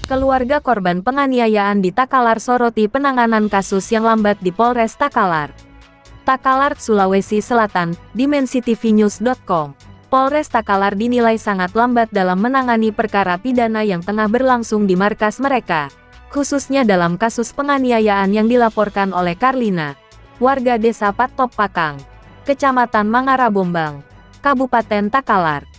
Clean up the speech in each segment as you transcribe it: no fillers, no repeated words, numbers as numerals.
Keluarga korban penganiayaan di Takalar soroti penanganan kasus yang lambat di Polres Takalar. Takalar, Sulawesi Selatan, dimensitv.news.com. Polres Takalar dinilai sangat lambat dalam menangani perkara pidana yang tengah berlangsung di markas mereka, khususnya dalam kasus penganiayaan yang dilaporkan oleh Karlina, warga desa Patop Pakang, Kecamatan Mangarabombang, Kabupaten Takalar.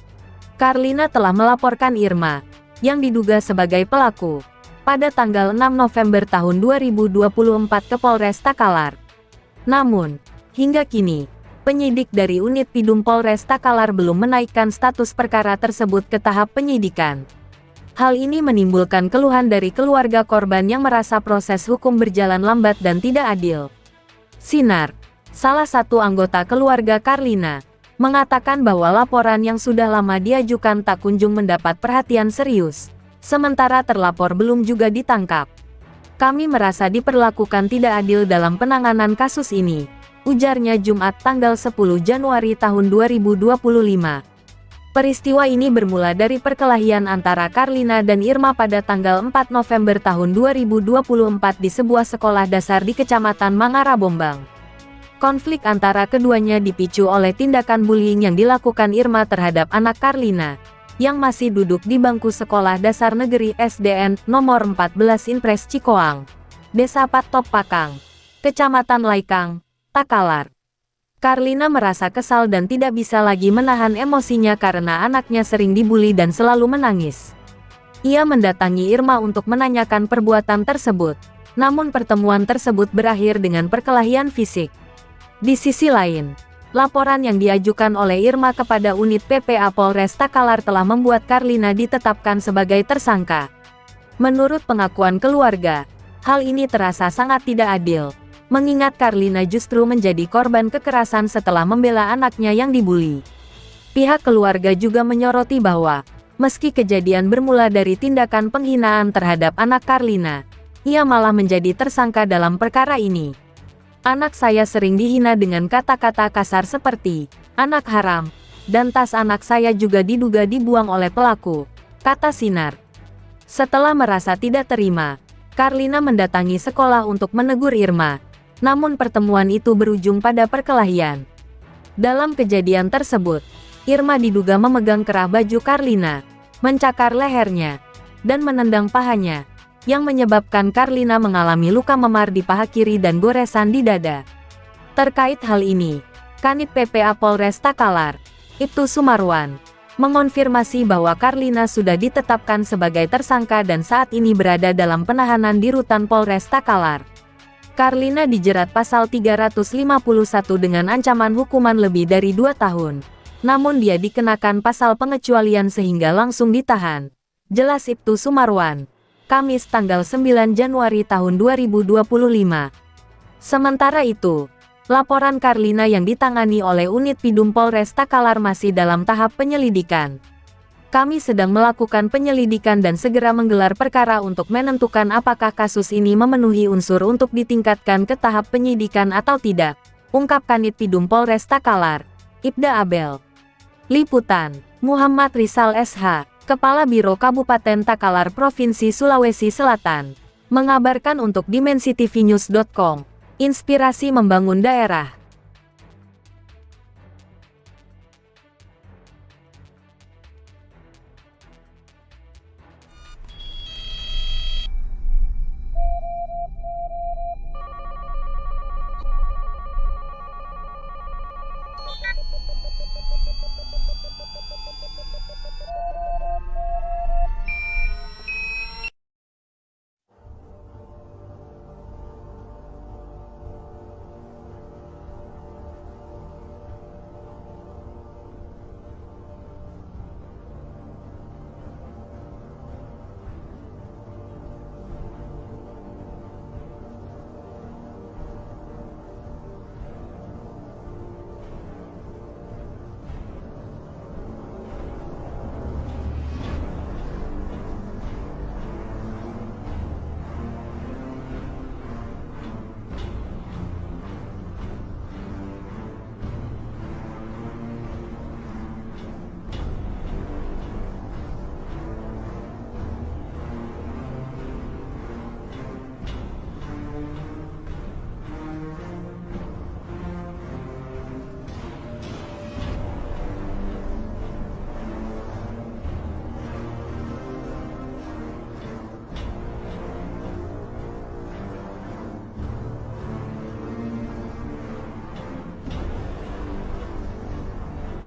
Karlina telah melaporkan Irma, yang diduga sebagai pelaku, pada tanggal 6 November tahun 2024 ke Polres Takalar. Namun, hingga kini, penyidik dari unit Pidum Polres Takalar belum menaikkan status perkara tersebut ke tahap penyidikan. Hal ini menimbulkan keluhan dari keluarga korban yang merasa proses hukum berjalan lambat dan tidak adil. Sinar, salah satu anggota keluarga Karlina, mengatakan bahwa laporan yang sudah lama diajukan tak kunjung mendapat perhatian serius, sementara terlapor belum juga ditangkap. Kami merasa diperlakukan tidak adil dalam penanganan kasus ini, ujarnya Jumat tanggal 10 Januari tahun 2025. Peristiwa ini bermula dari perkelahian antara Karlina dan Irma pada tanggal 4 November tahun 2024 di sebuah sekolah dasar di Kecamatan Mangarabombang. Konflik antara keduanya dipicu oleh tindakan bullying yang dilakukan Irma terhadap anak Karlina, yang masih duduk di bangku sekolah dasar negeri SDN nomor 14 Impres Cikoang, Desa Patop Pakang, Kecamatan Laikang, Takalar. Karlina merasa kesal dan tidak bisa lagi menahan emosinya karena anaknya sering dibully dan selalu menangis. Ia mendatangi Irma untuk menanyakan perbuatan tersebut, namun pertemuan tersebut berakhir dengan perkelahian fisik. Di sisi lain, laporan yang diajukan oleh Irma kepada unit PPA Polres Takalar telah membuat Karlina ditetapkan sebagai tersangka. Menurut pengakuan keluarga, hal ini terasa sangat tidak adil, mengingat Karlina justru menjadi korban kekerasan setelah membela anaknya yang dibully. Pihak keluarga juga menyoroti bahwa, meski kejadian bermula dari tindakan penghinaan terhadap anak Karlina, ia malah menjadi tersangka dalam perkara ini. Anak saya sering dihina dengan kata-kata kasar seperti, anak haram, dan tas anak saya juga diduga dibuang oleh pelaku, kata Sinar. Setelah merasa tidak terima, Karlina mendatangi sekolah untuk menegur Irma, namun pertemuan itu berujung pada perkelahian. Dalam kejadian tersebut, Irma diduga memegang kerah baju Karlina, mencakar lehernya, dan menendang pahanya, yang menyebabkan Karlina mengalami luka memar di paha kiri dan goresan di dada. Terkait hal ini, Kanit PPA Polres Takalar, Ibtu Sumarwan, mengonfirmasi bahwa Karlina sudah ditetapkan sebagai tersangka dan saat ini berada dalam penahanan di Rutan Polres Takalar. Karlina dijerat pasal 351 dengan ancaman hukuman lebih dari 2 tahun. Namun dia dikenakan pasal pengecualian sehingga langsung ditahan, jelas Ibtu Sumarwan. Kamis tanggal 9 Januari tahun 2025. Sementara itu, laporan Karlina yang ditangani oleh unit Pidum Polres Takalar masih dalam tahap penyelidikan. Kami sedang melakukan penyelidikan dan segera menggelar perkara untuk menentukan apakah kasus ini memenuhi unsur untuk ditingkatkan ke tahap penyidikan atau tidak, ungkap Kanit Pidum Polres Takalar, Ibda Abel. Liputan, Muhammad Rizal SH, Kepala Biro Kabupaten Takalar Provinsi Sulawesi Selatan, mengabarkan untuk dimensitv.news.com, inspirasi membangun daerah.